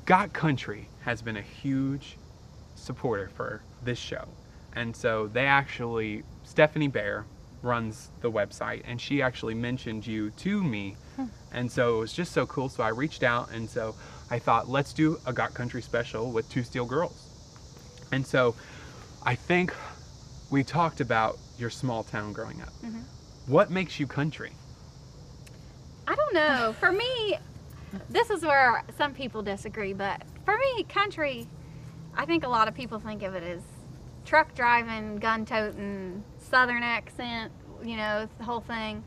Got Country has been a huge supporter for this show. And so they actually, Stephanie Bear runs the website, and she actually mentioned you to me. And so it was just so cool. So I reached out, and so I thought, let's do a Got Country special with 2Steel girls. And so I think we talked about your small town growing up. What makes you country? I don't know. For me, this is where some people disagree, but for me, country, I think a lot of people think of it as truck driving, gun toting, southern accent, you know, the whole thing.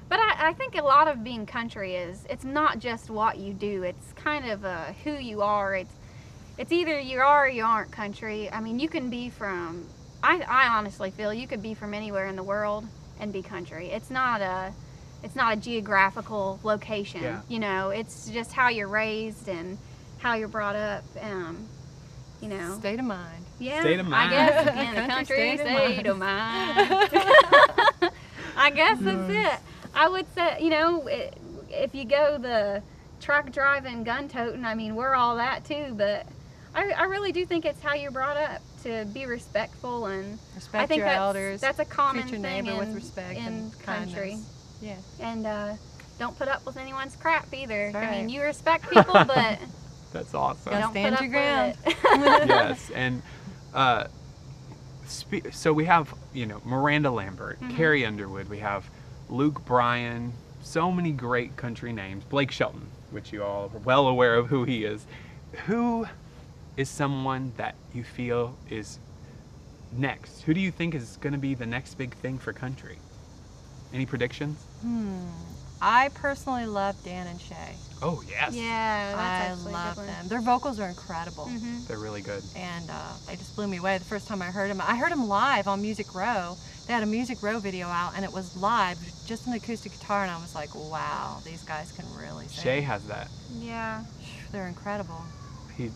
But I think a lot of being country is, it's not just what you do, it's kind of who you are. It's either you are or you aren't country. I mean, you can be from, I honestly feel you could be from anywhere in the world and be country. It's not a geographical location. Yeah. You know, it's just how you're raised and how you're brought up. You know, State of mind. yeah. State of mind. I guess again, the Country country state of state of mind. I guess that's it. I would say, you know, if you go the truck driving, gun toting, I mean, we're all that too. But I really do think it's how you're brought up to be respectful, and Respect I think your elders. that's a common Treat your thing neighbor with in respect in and country. kindness. Yeah. And don't put up with anyone's crap either. That's I mean, right. you respect people, but That's awesome. Gotta don't stand put your up ground. with it. Yes, and so we have, you know, Miranda Lambert, Carrie Underwood, we have Luke Bryan, so many great country names. Blake Shelton, which you all are well aware of who he is. Who is someone that you feel is next? Who do you think is going to be the next big thing for country? Any predictions? I personally love Dan and Shay. Oh, yes. Yeah, that's I actually love a good one. them. Their vocals are incredible. They're really good. And they just blew me away the first time I heard them. I heard them live on Music Row. They had a Music Row video out, and it was live, just an acoustic guitar, and I was like, wow, these guys can really sing. Shay has that. Yeah. They're incredible. They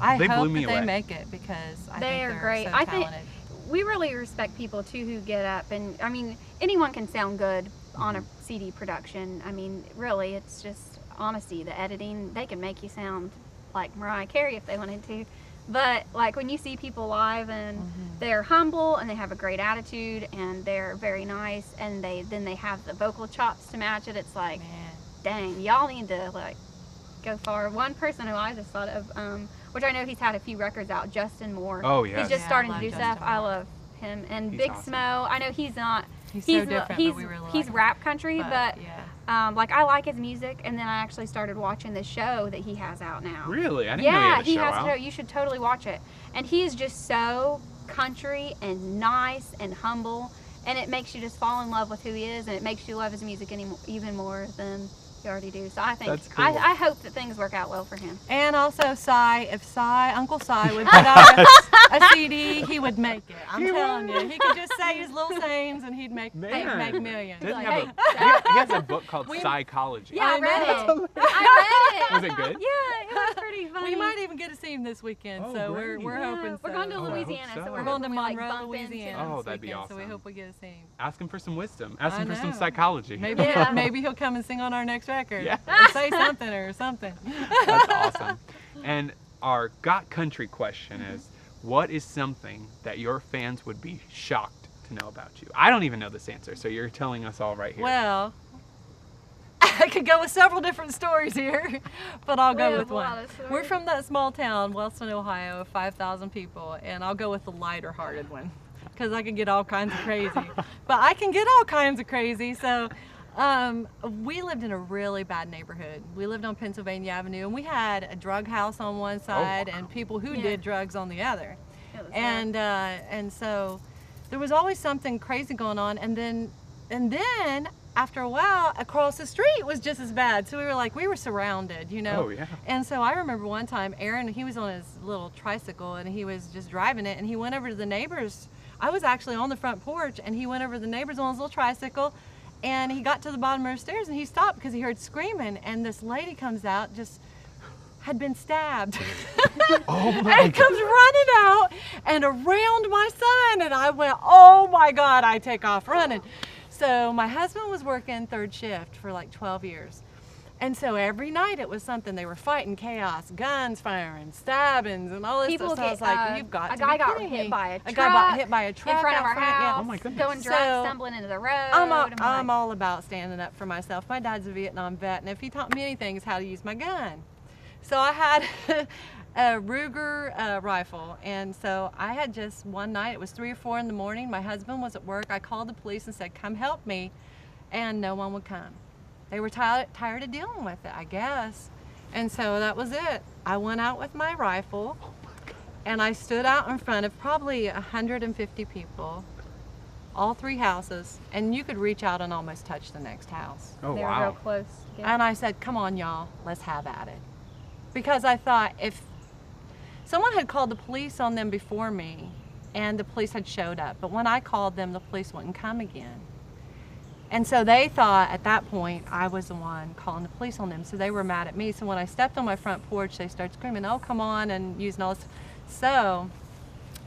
I blew hope me that away. they make it, because I They think are they're great. so I think talented. we really respect people too who get up, and I mean, anyone can sound good on a CD production. I mean, really, it's just honesty. The editing, they can make you sound like Mariah Carey if they wanted to. But like when you see people live and they're humble and they have a great attitude and they're very nice, and then they have the vocal chops to match it, it's like, Man. dang, y'all need to like go far. One person who I just thought of, which I know he's had a few records out, Justin Moore. Oh, yes. He's just Yeah, starting I to do love stuff. Justin I Moore. love him. And He's Big awesome. Smo, I know he's not. He's so different, but we really like he's him. rap country, but yeah. like I like his music. And then I actually started watching this show that he has out now. Really? I didn't know Yeah, he he had a has show a show. out. You should totally watch it. And he is just so country and nice and humble, and it makes you just fall in love with who he is, and it makes you love his music even more than you already do. So I think That's cool. I hope that things work out well for him. And also if Uncle Cy would put out a CD, he would make it. I'm telling you. He could just say his little sayings and he'd make millions. Doesn't Like, have hey, he has a book called Psychology. Yeah, I read know. it. I read it. Was it good? Yeah, it was pretty funny. We might even get to see him this weekend, Oh, so great. we're Yeah, hoping so. we're going to Oh, I hope Louisiana, so. so We're going to hoping we, like, Monroe, bump into Louisiana him. Oh, this that'd be weekend, so we awesome. hope we get to see him. Ask him for some wisdom. Ask him for some know. psychology. Maybe Yeah. maybe he'll come and sing on our next record. Yeah. Or say something or something. That's awesome. And our Got Country question is, what is something that your fans would be shocked to know about you? I don't even know this answer, so you're telling us all right here. Well, I could go with several different stories here, but I'll go We with have a lot one. of stories. We're from that small town, Wellston, Ohio, of 5,000 people, and I'll go with the lighter-hearted one, because I can get all kinds of crazy. But I can get all kinds of crazy, so we lived in a really bad neighborhood. We lived on Pennsylvania Avenue, and we had a drug house on one side wow. and people who Yeah. did drugs on the other. It was bad. And so there was always something crazy going on, and then after a while across the street was just as bad. So we were surrounded, you know. Oh, yeah. And so I remember one time Aaron, he was on his little tricycle and he was just driving it, and he went over to the neighbors. I was actually on the front porch, and he went over to the neighbors on his little tricycle, and he got to the bottom of the stairs and he stopped because he heard screaming, and this lady comes out, just had been stabbed. Oh my And comes running out and around my son, and I went, oh my God, I take off running. So my husband was working third shift for like 12 years. And so every night it was something. They were fighting chaos, guns firing, stabbings, and all this People stuff. So I was like, you've got to be guy got kidding hit me. by a truck. A guy got hit by a truck in front of out our front, yeah. house. Oh my goodness. Going drunk, So, stumbling into the road. I'm all about standing up for myself. My dad's a Vietnam vet, and if he taught me anything, it's how to use my gun. So I had a Ruger rifle, and so I had just one night, it was 3 or 4 in the morning, my husband was at work, I called the police and said, come help me, and no one would come. They were tired of dealing with it, I guess. And so that was it. I went out with my rifle, and I stood out in front of probably 150 people, all 3 houses, and you could reach out and almost touch the next house. Oh, They were wow. real close. Yeah. And I said, come on, y'all, let's have at it. Because I thought if someone had called the police on them before me, and the police had showed up, but when I called them, the police wouldn't come again. And so they thought at that point I was the one calling the police on them, so they were mad at me. So when I stepped on my front porch, they started screaming, oh, come on, and using all this. So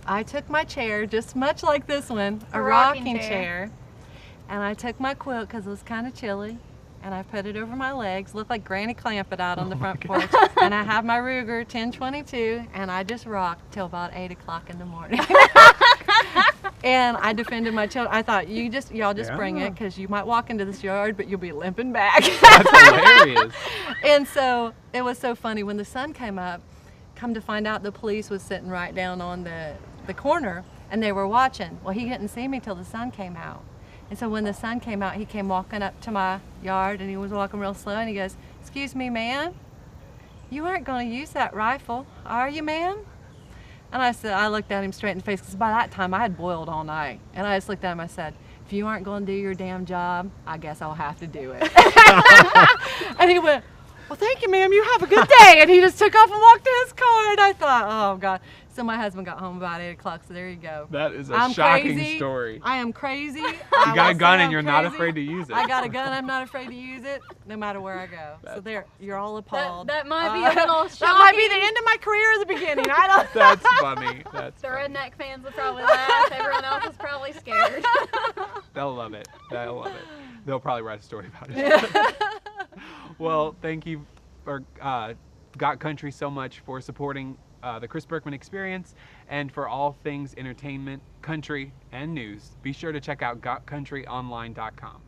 I took my chair, just much like this one, a rocking chair, and I took my quilt because it was kind of chilly, and I put it over my legs, looked like Granny Clampett out on the front porch, and I have my Ruger 1022, and I just rocked till about 8 o'clock in the morning. And I defended my children. I thought, y'all just bring it, because you might walk into this yard, but you'll be limping back. That's hilarious. And so it was so funny when the sun came up. Come to find out, the police was sitting right down on the corner, and they were watching. Well, he didn't see me till the sun came out. And so when the sun came out, he came walking up to my yard, and he was walking real slow, and he goes, excuse me, ma'am, you aren't going to use that rifle, are you, ma'am? And I looked at him straight in the face, because by that time I had boiled all night. And I just looked at him, I said, if you aren't going to do your damn job, I guess I'll have to do it. And he went, well, thank you, ma'am, you have a good day. And he just took off and walked to his car, and I thought, oh, God. So my husband got home about 8 o'clock, so there you go. That is a I'm shocking crazy. story. I am crazy. You got a gun and you're not afraid to use it. I got a gun, I'm not afraid to use it, no matter where I go. So there, you're all appalled. That might be a little shocking. That might be the end of my career or the beginning, I don't That's funny. That's The funny. redneck fans will probably laugh. Everyone else is probably scared. They'll love it. They'll love it. They'll probably write a story about it. Well, thank you for Got Country so much for supporting the Chris Berkman Experience, and for all things entertainment, country, and news. Be sure to check out gotcountryonline.com.